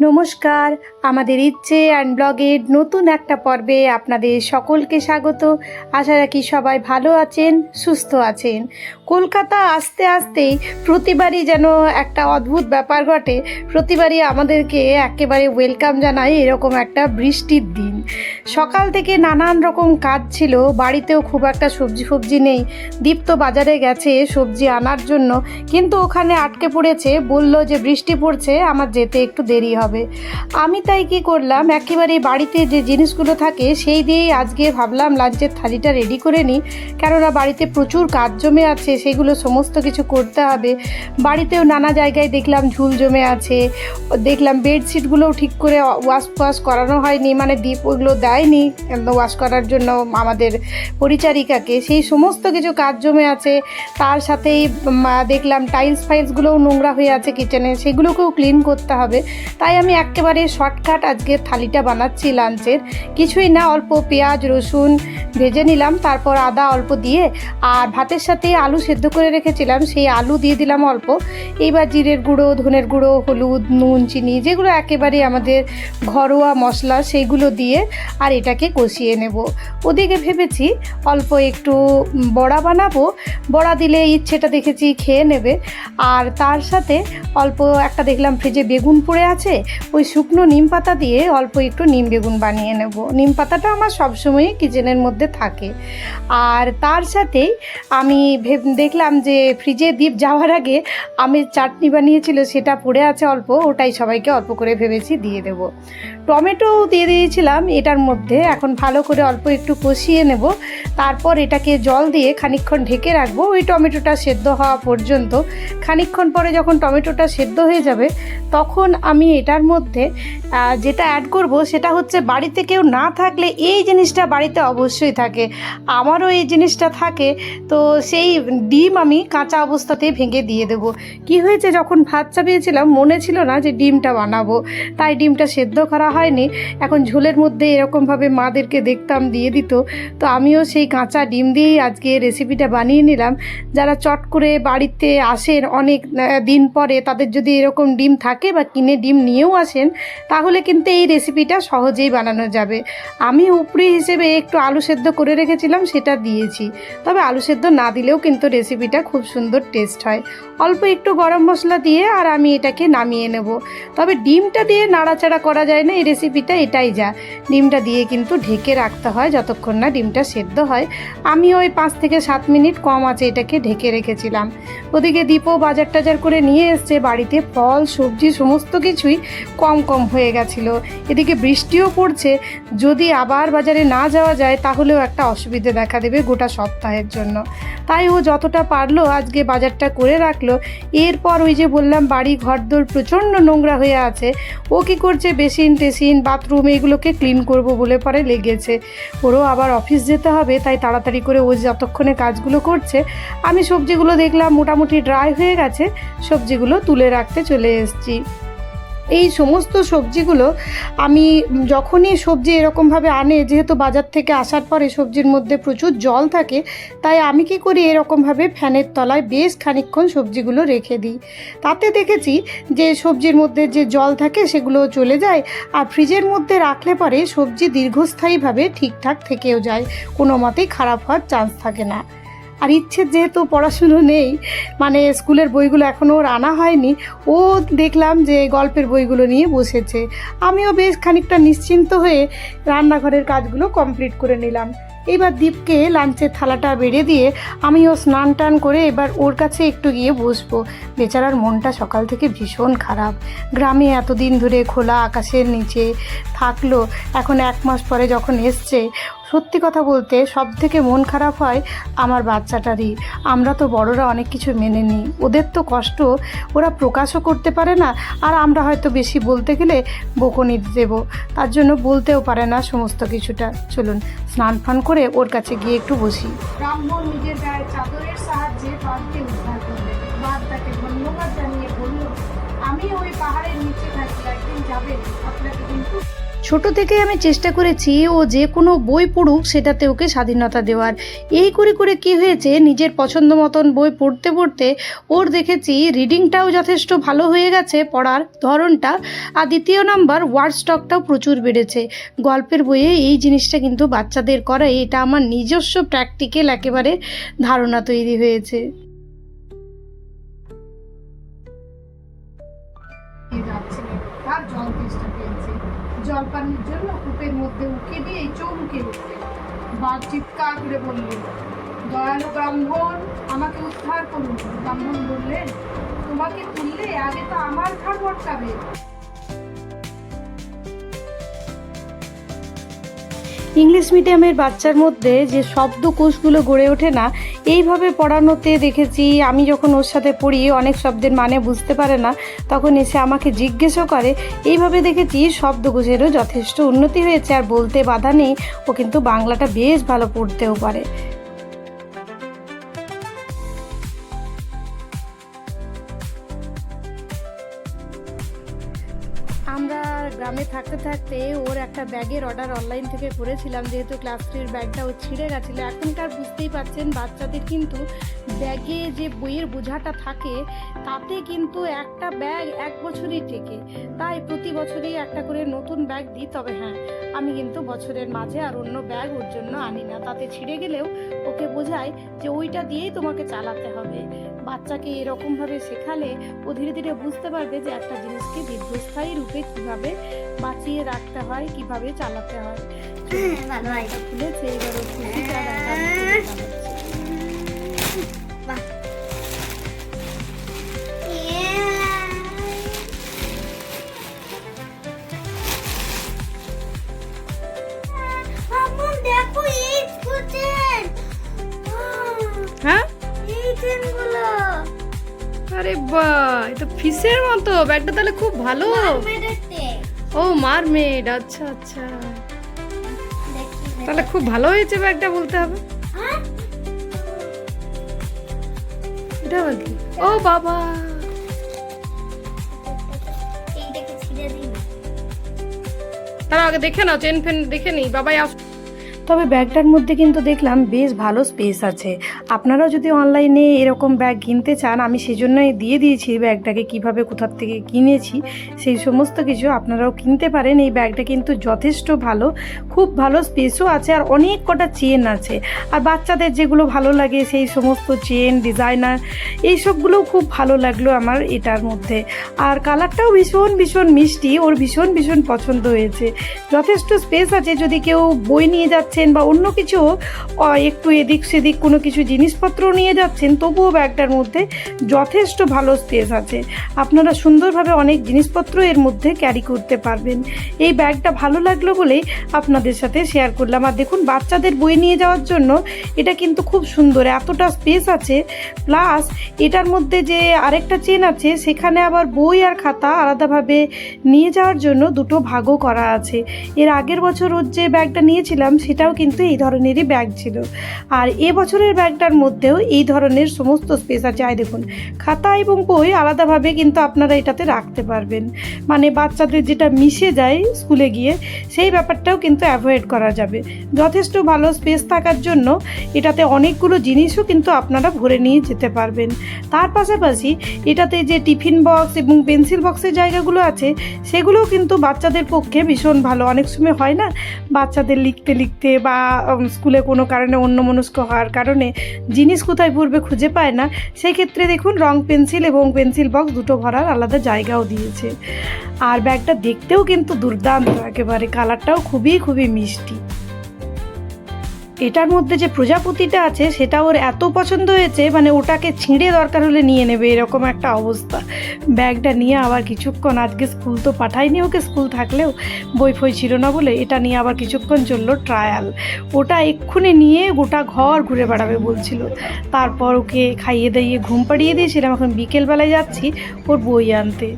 নমস্কার, আমাদের ইচ্ছে অ্যান্ড ব্লগের নতুন একটা পর্বে আপনাদের সকলকে স্বাগত। আশা রাখি সবাই ভালো আছেন, সুস্থ আছেন। কলকাতা আসতে আসতেই প্রতিবারই যেন একটা অদ্ভুত ব্যাপার ঘটে। প্রতিবারই আমাদেরকে একেবারে ওয়েলকাম জানায় এরকম একটা বৃষ্টির দিন। সকাল থেকে নানান রকম কাজ ছিল, বাড়িতেও খুব একটা সবজি নেই। দীপ্ত বাজারে গেছে সবজি আনার জন্য, কিন্তু ওখানে আটকে পড়েছে, বলল যে বৃষ্টি পড়ছে, আমার যেতে একটু দেরি হবে। আমি তাই কি করলাম, একেবারে বাড়িতে যে জিনিসগুলো থাকে সেই দিয়েই আজকে ভাবলাম লাঞ্চের থালিটা রেডি করে নিই, কেননা বাড়িতে প্রচুর কাজ জমে আছে, সেগুলো সমস্ত কিছু করতে হবে। বাড়িতেও নানা জায়গায় দেখলাম ঝুল জমে আছে, দেখলাম বেডশিটগুলোও ঠিক করে ওয়াশ করানো হয়নি, মানে ডিপ ওগুলো দেয়নি ওয়াশ করার জন্য আমাদের পরিচারিকাকে, সেই সমস্ত কিছু কাজ জমে আছে। তার সাথেই দেখলাম টাইলসগুলোও নোংরা হয়ে আছে কিচেনে, সেগুলোকেও ক্লিন করতে হবে। তাই আমি একেবারে শর্টকাট আজকে থালিটা বানাচ্ছি লাঞ্চের। কিছুই না, অল্প পেঁয়াজ রসুন ভেজে নিলাম, তারপর আদা অল্প দিয়ে, আর ভাতের সাথে আলু সেদ্ধ করে রেখেছিলাম, সেই আলু দিয়ে দিলাম অল্প। এইবার জিরের গুঁড়ো, ধনের গুঁড়ো, হলুদ, নুন, চিনি, যেগুলো একেবারে আমাদের ঘরোয়া মশলা, সেইগুলো দিয়ে আর এটাকে কষিয়ে নেব। ওদিকে ভেবেছি অল্প একটু বড়া বানাবো, বড়া দিলে ইচ্ছেটা দেখেছি খেয়ে নেবে। আর তার সাথে অল্প একটা দেখলাম ফ্রিজে বেগুন পড়ে আছে, ওই শুকনো নিম পাতা দিয়ে অল্প একটু নিম বেগুন বানিয়ে নেব। নিম পাতাটা আমার সবসময়ই কিচেনের মধ্যে থাকে। আর তার সাথেই আমি দেখলাম যে ফ্রিজে দীপ যাওয়ার আগে আমের চাটনি বানিয়েছিল, সেটা পড়ে আছে অল্প, ওটাই সবাইকে অল্প করে ভেবেছি দিয়ে দেব। টমেটোও দিয়ে দিয়েছিলাম এটার মধ্যে। এখন ভালো করে অল্প একটু কষিয়ে নেব, তারপর এটাকে জল দিয়ে খানিকক্ষণ ঢেকে রাখবো ওই টমেটোটা সেদ্ধ হওয়া পর্যন্ত। খানিকক্ষণ পরে যখন টমেটোটা সেদ্ধ হয়ে যাবে, তখন আমি এটার মধ্যে যেটা অ্যাড করব সেটা হচ্ছে, বাড়িতে কেউ না থাকলে এই জিনিসটা বাড়িতে অবশ্যই থাকে, আমারও এই জিনিসটা থাকে। তো সেই ডিম আমি কাঁচা অবস্থাতেই ভেঙে দিয়ে দেব। কি হয়েছে, যখন ভাত চাপিয়েছিলাম মনে ছিল না যে ডিমটা বানাবো, তাই ডিমটা সেদ্ধ করা হয়নি। এখন ঝোলের মধ্যে এরকমভাবে মাদেরকে দেখতাম দিয়ে দিত, তো আমিও সেই কাঁচা ডিম দিয়েই আজকে রেসিপিটা বানিয়ে নিলাম। যারা চট করে বাড়িতে আসেন অনেক দিন পরে, তাদের যদি এরকম ডিম থাকে বা কিনে ডিম নিয়েও আসেন, তাহলে কিন্তু এই রেসিপিটা সহজেই বানানো যাবে। আমি উপরি হিসেবে একটু আলু সেদ্ধ করে রেখেছিলাম, সেটা দিয়েছি। তবে আলু সেদ্ধ না দিলেও কিন্তু রেসিপিটা খুব সুন্দর টেস্ট হয়। অল্প একটু গরম মশলা দিয়ে আর আমি এটাকে নামিয়ে নেব। তবে ডিমটা দিয়ে নাড়াচাড়া করা যায় না এই রেসিপিটা, এটাই যা, ডিমটা দিয়ে কিন্তু ঢেকে রাখতে হয় যতক্ষণ না ডিমটা সেদ্ধ হয়। আমি ওই 5 থেকে 7 মিনিট কম আছে এটাকে ঢেকে রেখেছিলাম। ওদিকে দীপও বাজার টাজার করে নিয়ে এসছে, বাড়িতে ফল সবজি সমস্ত কিছুই কম হয়ে গেছিলো। এদিকে বৃষ্টিও পড়ছে, যদি আবার বাজারে না যাওয়া যায় তাহলেও একটা অসুবিধে দেখা দেবে গোটা সপ্তাহের জন্য। তাই ও যতটা পারলো আজকে বাজারটা করে রাখলো। এরপর ওই যে বললাম বাড়ি ঘরদোর প্রচণ্ড নোংরা হয়ে আছে, ও কী করছে, বেসিন টেসিন বাথরুম এগুলোকে ক্লিন করব বলে পরে লেগেছে। ওরও আবার অফিস যেতে হবে, তাই তাড়াতাড়ি করে ও যতক্ষণে কাজগুলো করছে, আমি সবজিগুলো দেখলাম মোটামুটি ড্রাই হয়ে গেছে, সবজিগুলো তুলে রাখতে চলে এসেছি। এই সমস্ত সবজিগুলো আমি যখনই সবজি এরকমভাবে আনে, যেহেতু বাজার থেকে আসার পরে সবজির মধ্যে প্রচুর জল থাকে, তাই আমি কি করি, এরকমভাবে ফ্যানের তলায় বেশ খানিকক্ষণ সবজিগুলো রেখে দিই। তাতে দেখেছি যে সবজির মধ্যে যে জল থাকে সেগুলো চলে যায়, আর ফ্রিজের মধ্যে রাখলে পরে সবজি দীর্ঘস্থায়ীভাবে ঠিকঠাক থেকেও যায়, কোনো মতেই খারাপ হওয়ার চান্স থাকে না। আর ইচ্ছের যেহেতু পড়াশুনো নেই, মানে স্কুলের বইগুলো এখনও ওর আনা হয়নি, ও দেখলাম যে গল্পের বইগুলো নিয়ে বসেছে। আমিও বেশ খানিকটা নিশ্চিন্ত হয়ে রান্নাঘরের কাজগুলো কমপ্লিট করে নিলাম। এবার দীপকে লাঞ্চের থালাটা বেড়ে দিয়ে আমিও স্নান টান করে এবার ওর কাছে একটু গিয়ে বসবো। বেচারার মনটা সকাল থেকে ভীষণ খারাপ। গ্রামে এতদিন ধরে খোলা আকাশের নিচে থাকলো, এখন 1 মাস পরে যখন এসছে, সত্যি কথা বলতে সব থেকে মন খারাপ হয় আমার বাচ্চাটারই। আমরা তো বড়রা অনেক কিছু মেনে নিই, ওদের তো কষ্ট ওরা প্রকাশও করতে পারে না, আর আমরা হয়তো বেশি বলতে গেলে বকুনি দেব, তার জন্য বলতেও পারে না সমস্ত কিছুটা। চলুন স্নান ফান করে ওর কাছে গিয়ে একটু বসি। ব্রাহ্মণ নিজের গায়ে চাদরের সাহায্যে বাঘকে উদ্ধার করবে। বাঘ তাকে ধন্যবাদ জানিয়ে বলল, আমি ওই পাহাড়ের নিচে থাকি, একদিন যাবে, আপনাকে কিন্তু ছোট থেকে আমি চেষ্টা করেছি ও যে কোনো বই পড়ুক সেটাতে ওকে স্বাধীনতা দেওয়ার। এই করে করে কি হয়েছে, নিজের পছন্দ মতন বই পড়তে পড়তে ওর দেখেছি রিডিংটাও যথেষ্ট ভালো হয়ে গেছে, পড়ার ধরনটা, আর দ্বিতীয় নাম্বার ওয়ার্ড স্টকটাও প্রচুর বেড়েছে। গল্পের বইয়ে এই জিনিসটা কিন্তু বাচ্চাদের করে, এটা আমার নিজস্ব প্র্যাকটিক্যাল একেবারে ধারণা তৈরি হয়েছে। তার জল তেষ্টা পেয়েছে, জল পানির জন্য কূপের মধ্যে উঠে দিয়ে চৌমুখে উঠবে। বাঘ চিৎকার করে বললেন, দয়ালু ব্রাহ্মণ, আমাকে উদ্ধার করুন। ব্রাহ্মণ বললেন, তোমাকে তুললে আগে তো আমার ঘাড় মটকাবে। ইংলিশ মিডিয়ামের বাচ্চার মধ্যে যে শব্দকোষগুলো গড়ে ওঠে না, এইভাবে পড়ানোতে দেখেছি আমি যখন ওর সাথে পড়ি অনেক শব্দের মানে বুঝতে পারে না, তখন এসে আমাকে জিজ্ঞেসও করে। এইভাবে দেখেছি শব্দকোষেরও যথেষ্ট উন্নতি হয়েছে, আর বলতে বাধা নেই, ও কিন্তু বাংলাটা বেশ ভালো পড়তেও পারে। আমরা গ্রামে থাকতে থাকতে ওর একটা ব্যাগের অর্ডার অনলাইন থেকে করেছিলাম, যেহেতু ক্লাস 3-র ব্যাগটা ও ছিঁড়ে গেছিলো। এখনকার বুঝতেই পারছেন বাচ্চাদের কিন্তু ব্যাগে যে বইয়ের বোঝাটা থাকে তাতে কিন্তু একটা ব্যাগ 1 বছরই টেকে, তাই প্রতি বছরই একটা করে নতুন ব্যাগ দিই। তবে হ্যাঁ, আমি কিন্তু বছরের মাঝে আর অন্য ব্যাগ ওর জন্য আনি না, তাতে ছিঁড়ে গেলেও ওকে বোঝাই যে ওইটা দিয়েই তোমাকে চালাতে হবে। বাচ্চাকে এরকমভাবে শেখালে ও ধীরে ধীরে বুঝতে পারবে যে একটা জিনিসকে দীর্ঘস্থায়ী রূপে কিভাবে বাঁচিয়ে রাখতে হয়, কিভাবে চালাতে হয়। খুলেছে এবার ও খুশিটা হ্যাঁ। আরে বাহ, এটা ফিশের মতো ব্যাগটা, তাহলে খুব ভালো। ও মারমেড, আচ্ছা আচ্ছা, তাহলে খুব ভালো হয়েছে ব্যাগটা বলতে হবে। এটা আবার কি? ও বাবা, তারা আগে দেখে নাও, চেন ফেন দেখে নিই, বাবাই আস। তবে ব্যাগটার মধ্যে কিন্তু দেখলাম বেশ ভালো স্পেস আছে। আপনারাও যদি অনলাইনে এরকম ব্যাগ কিনতে চান, আমি সেজন্যই দিয়ে দিয়েছি ব্যাগটাকে, কিভাবে কোথার থেকে কিনেছি সেই সমস্ত কিছু আপনারাও কিনতে পারেন। এই ব্যাগটা কিন্তু যথেষ্ট ভালো, খুব ভালো স্পেসও আছে, আর অনেক কটা চেন আছে। আর বাচ্চাদের যেগুলো ভালো লাগে সেই সমস্ত চেন, ডিজাইনার, এইসবগুলোও খুব ভালো লাগলো আমার এটার মধ্যে। আর কালারটাও ভীষণ ভীষণ মিষ্টি, ওর ভীষণ ভীষণ পছন্দ হয়েছে। যথেষ্ট স্পেস আছে, যদি কেউ বই নিয়ে যাচ্ছে বা অন্য কিছু একটু এদিক সেদিক কোনো কিছু জিনিসপত্র নিয়ে যাচ্ছেন, তবুও ব্যাগটার মধ্যে যথেষ্ট ভালো স্পেস আছে। আপনারা সুন্দরভাবে অনেক জিনিসপত্র এর মধ্যে ক্যারি করতে পারবেন। এই ব্যাগটা ভালো লাগলো বলেই আপনাদের সাথে শেয়ার করলাম। আর দেখুন, বাচ্চাদের বই নিয়ে যাওয়ার জন্য এটা কিন্তু খুব সুন্দর, এতটা স্পেস আছে। প্লাস এটার মধ্যে যে আরেকটা চেন আছে, সেখানে আবার বই আর খাতা আলাদাভাবে নিয়ে যাওয়ার জন্য দুটো ভাগও করা আছে। এর আগের বছর ওর যে ব্যাগটা নিয়েছিলাম সেটাও কিন্তু এই ধরনেরই ব্যাগ ছিল, আর এবছরের ব্যাগটার মধ্যেও এই ধরনের সমস্ত স্পেস আছে। আয় দেখুন, খাতা এবং বই আলাদাভাবে কিন্তু আপনারা এটাতে রাখতে পারবেন, মানে বাচ্চাদের যেটা মিশে যায় স্কুলে গিয়ে সেই ব্যাপারটাও কিন্তু অ্যাভয়েড করা যাবে। যথেষ্ট ভালো স্পেস থাকার জন্য এটাতে অনেকগুলো জিনিসও কিন্তু আপনারা ভরে নিয়ে যেতে পারবেন। তার পাশাপাশি এটাতে যে টিফিন বক্স এবং পেন্সিল বক্সের জায়গাগুলো আছে সেগুলোও কিন্তু বাচ্চাদের পক্ষে ভীষণ ভালো। অনেক সময় হয় না, বাচ্চাদের লিখতে লিখতে বা স্কুলে কোনো কারণে অন্যমনস্ক হওয়ার কারণে জিনিস কোথায় পড়বে খুঁজে পায় না, সেই ক্ষেত্রে দেখুন রং পেন্সিল এবং পেন্সিল বক্স দুটো ভরার আলাদা জায়গাও দিয়েছে। আর ব্যাগটা দেখতেও কিন্তু দুর্দান্ত একেবারে, কালারটাও খুবই খুবই মিষ্টি। এটার মধ্যে যে প্রজাপতিটা আছে সেটা ওর এত পছন্দ হয়েছে, মানে ওটাকে ছিঁড়ে দরকার হলে নিয়ে নেবে, এরকম একটা অবস্থা। ব্যাগটা নিয়ে আবার কিছুক্ষণ, আজকে স্কুল তো পাঠাইনি ওকে, স্কুল থাকলেও বই ফই ছিল না বলে এটা নিয়ে আবার কিছুক্ষণ চললো ট্রায়াল। ওটা এক্ষুনি নিয়ে গোটা ঘর ঘুরে বেড়াবে বলছিল। তারপর ওকে খাইয়ে দাইয়ে ঘুম পাড়িয়ে দিয়েছিলাম, এখন বিকেলবেলায় যাচ্ছি ওর বই আনতে।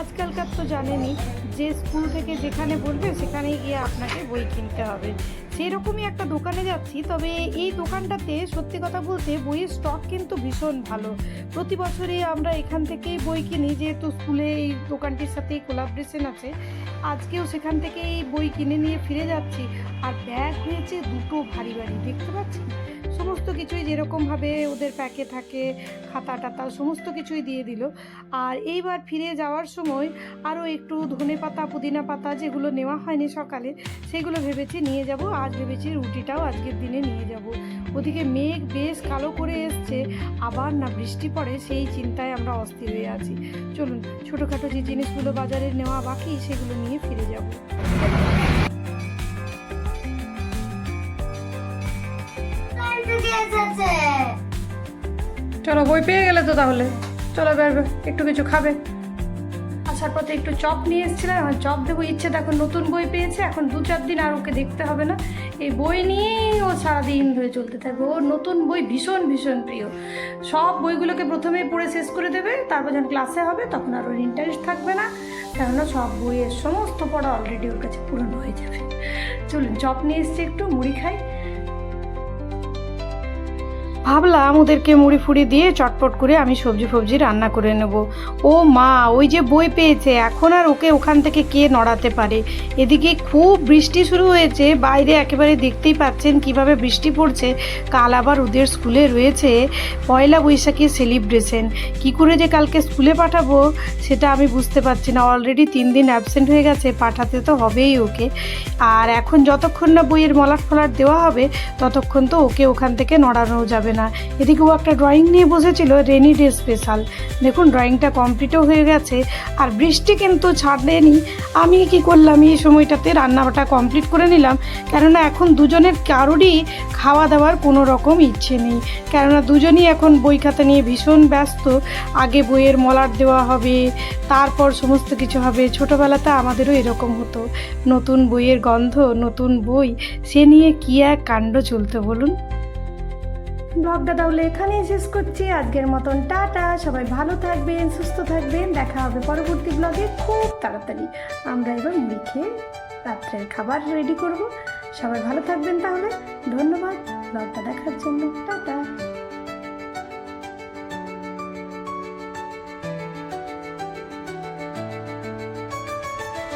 আজকালকার তো জানেনই যে স্কুল থেকে যেখানে বলবে সেখানেই গিয়ে আপনাকে বই কিনতে হবে, সেরকমই একটা দোকানে যাচ্ছি, তবে এই দোকানটাতে সত্যি কথা বলতে বইয়ের স্টক কিন্তু ভীষণ ভালো। প্রতি বছরই আমরা এখান থেকেই বই কিনি, যেহেতু স্কুলে এই দোকানটির সাথেই কোলাবরেশন আছে। আজকেও সেখান থেকেই বই কিনে নিয়ে ফিরে যাচ্ছি। আর ব্যাগ হয়েছে দুটো ভারী ভারী, দেখতে পাচ্ছি সমস্ত কিছুই যেরকমভাবে ওদের প্যাকে থাকে, খাতা টাতা সমস্ত কিছুই দিয়ে দিল। আর এইবার ফিরে যাওয়ার সময় আরও একটু ধনে পাতা পুদিনা পাতা যেগুলো নেওয়া হয়নি সকালে, সেগুলো ভেবেছি নিয়ে যাব। আজ ভেবেছি রুটিটাও আজকের দিনে নিয়ে যাব। ওদিকে মেঘ বেশ কালো করে এসছে, আবার না বৃষ্টি পড়ে সেই চিন্তায় আমরা অস্থির হয়ে আছি। চলুন ছোটোখাটো যে জিনিসগুলো বাজারে নেওয়া বাকি সেগুলো নিয়ে ফিরে যাব। চলো, বই পেয়ে গেলে তো তাহলে চলো বেরবে, একটু কিছু খাবে। আসার পথে একটু চপ নিয়ে এসেছিলাম, এখন চপ দেবো। ইচ্ছে দেখো নতুন বই পেয়েছে, এখন 2-4 দিন আর ওকে দেখতে হবে না। এই বই নিয়েই ও সারাদিন ধরে চলতে থাকবে। ওর নতুন বই ভীষণ ভীষণ প্রিয়। সব বইগুলোকে প্রথমেই পড়ে শেষ করে দেবে, তারপর যখন ক্লাসে হবে তখন আর ওর ইন্টারেস্ট থাকবে না, কেননা সব বইয়ের সমস্ত পড়া অলরেডি ওর কাছে পুরনো হয়ে যাবে। চলুন চপ নিয়ে এসছি, একটু মুড়ি খাই। ভাবলাম ওদেরকে মুড়ি ফুড়ি দিয়ে চটপট করে আমি সবজি রান্না করে নেব। ও মা, ওই যে বই পেয়েছে, এখন আর ওকে ওখান থেকে কে নড়াতে পারে। এদিকে খুব বৃষ্টি শুরু হয়েছে, বাইরে একেবারে দেখতেই পাচ্ছেন কিভাবে বৃষ্টি পড়ছে। কাল আবার ওদের স্কুলে রয়েছে পয়লা বৈশাখী সেলিব্রেশন। কি করে যে কালকে স্কুলে পাঠাবো সেটা আমি বুঝতে পারছি না। অলরেডি 3 দিন অ্যাবসেন্ট হয়ে গেছে, পাঠাতে তো হবেই ওকে। আর এখন যতক্ষণ না বইয়ের মলাট ফলাট দেওয়া হবে ততক্ষণ তো ওকে ওখান থেকে নড়ানো যাবে না। এদিকে ও একটা ড্রয়িং নিয়ে বসেছিল, রেনি ডে স্পেশাল। দেখুন ড্রয়িংটা কমপ্লিটও হয়ে গেছে, আর বৃষ্টি কিন্তু ছাড়েনি। আমি কি করলাম, এই সময়টাতে রান্নাটা কমপ্লিট করে নিলাম, কেননা এখন দুজনের কারোরই খাওয়া দাওয়ার কোনো রকম ইচ্ছে নেই, কেননা দুজনই এখন বই খাতা নিয়ে ভীষণ ব্যস্ত। আগে বইয়ের মলাট দেওয়া হবে, তারপর সমস্ত কিছু হবে। ছোটোবেলাতে আমাদেরও এরকম হতো, নতুন বইয়ের গন্ধ, নতুন বই, সে নিয়ে কী এক কাণ্ড চলতো বলুন। ব্লগটা তাহলে এখানেই শেষ করছি আজকের মতন। টাটা, সবাই ভালো থাকবেন, সুস্থ থাকবেন। দেখা হবে পরবর্তী ব্লগে খুব তাড়াতাড়ি। আমরা এবার মুড়ি খেয়ে রাত্রের খাবার রেডি করব। সবাই ভালো থাকবেন তাহলে। ধন্যবাদ ব্লগটা দেখার জন্য। টাটা।